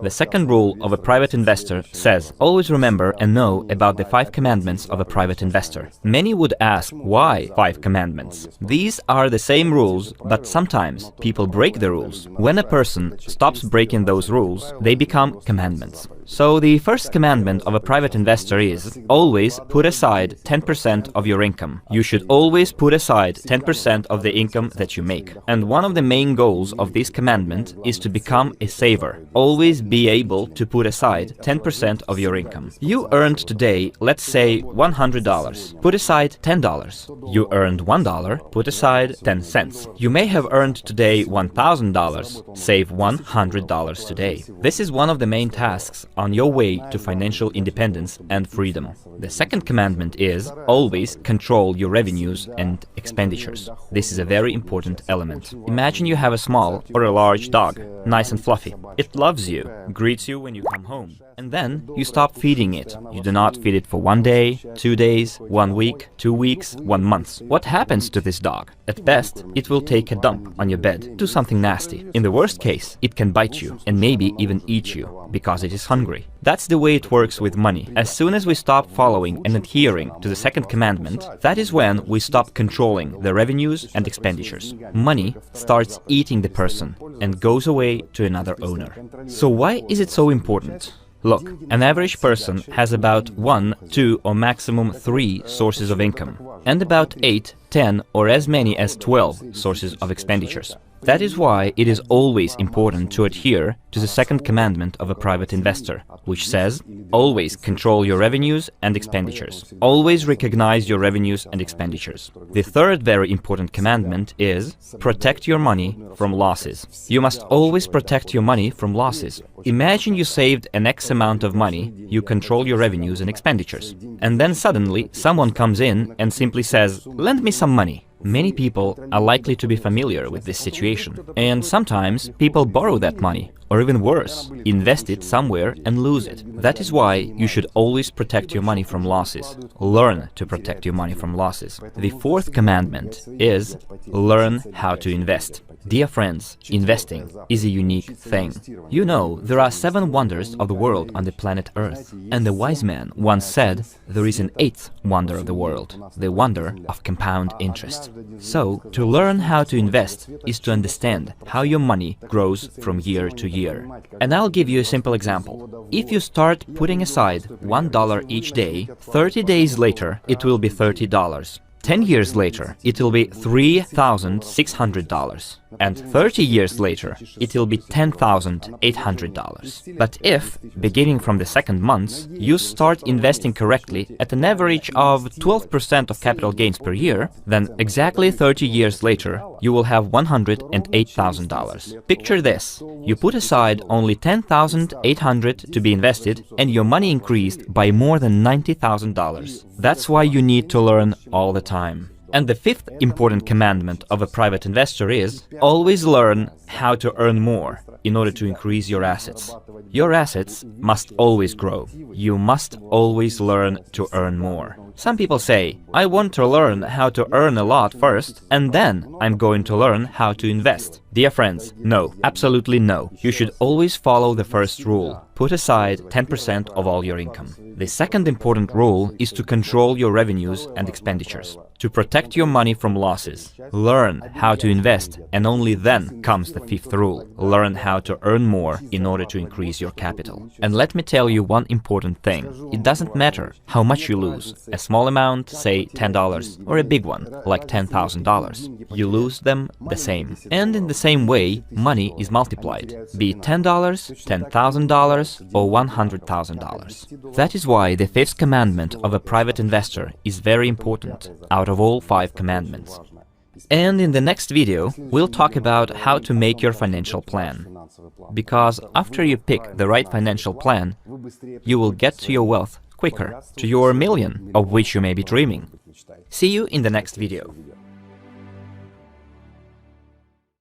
The second rule of a private investor says, always remember and know about the 5 commandments of a private investor. Many would ask, why 5 commandments? These are the same rules, but sometimes people break the rules. When a person stops breaking those rules, they become commandments. So the first commandment of a private investor is, always put aside 10% of your income. You should always put aside 10% of the income that you make. And one of the main goals of this commandment is to become a saver. Always be able to put aside 10% of your income. You earned today, let's say, $100. Put aside $10. You earned $1, put aside 10 cents. You may have earned today $1,000. Save $100 today. This is one of the main tasks on your way to financial independence and freedom. The second commandment is, always control your revenues and expenditures. This is a very important element. Imagine you have a small or a large dog, nice and fluffy. It loves you, greets you when you come home. And then you stop feeding it. You do not feed it for 1 day, 2 days, 1 week, 2 weeks, 1 month. What happens to this dog? At best, it will take a dump on your bed, do something nasty. In the worst case, it can bite you and maybe even eat you because it is hungry. That's the way it works with money. As soon as we stop following and adhering to the second commandment, that is when we stop controlling the revenues and expenditures. Money starts eating the person and goes away to another owner. So why is it so important? Look, an average person has about 1, 2 or maximum 3 sources of income, and about 8, 10 or as many as 12 sources of expenditures. That is why it is always important to adhere to the second commandment of a private investor, which says, always control your revenues and expenditures. Always recognize your revenues and expenditures. The third very important commandment is, protect your money from losses. You must always protect your money from losses. Imagine you saved an X amount of money, you control your revenues and expenditures. And then suddenly someone comes in and simply says, lend me some money. Many people are likely to be familiar with this situation, and sometimes people borrow that money, or even worse, invest it somewhere and lose it. That is why you should always protect your money from losses. Learn to protect your money from losses. The fourth commandment is, learn how to invest. Dear friends, investing is a unique thing. You know, there are 7 wonders of the world on the planet Earth, and the wise man once said there is an 8th wonder of the world, the wonder of compound interest. So, to learn how to invest is to understand how your money grows from year to year. And I'll give you a simple example. If you start putting aside $1 each day, 30 days later it will be $30. 10 years later, it will be $3,600. And 30 years later, it will be $10,800. But if, beginning from the second month, you start investing correctly at an average of 12% of capital gains per year, then exactly 30 years later, you will have $108,000. Picture this. You put aside only $10,800 to be invested, and your money increased by more than $90,000. That's why you need to learn all the time. And the fifth important commandment of a private investor is, always learn how to earn more in order to increase your assets. Your assets must always grow. You must always learn to earn more. Some people say, I want to learn how to earn a lot first, and then I'm going to learn how to invest. Dear friends, no, absolutely no. You should always follow the first rule. Put aside 10% of all your income. The second important rule is to control your revenues and expenditures. To protect your money from losses. Learn how to invest, and only then comes the fifth rule. Learn how to earn more in order to increase your capital. And let me tell you one important thing. It doesn't matter how much you lose. A small amount, say $10, or a big one, like $10,000. You lose them the same. And in the same way, money is multiplied, be it $10, $10,000, or $100,000. That is why the fifth commandment of a private investor is very important out of all 5 commandments. And in the next video, we'll talk about how to make your financial plan. Because after you pick the right financial plan, you will get to your wealth quicker, to your million, of which you may be dreaming. See you in the next video.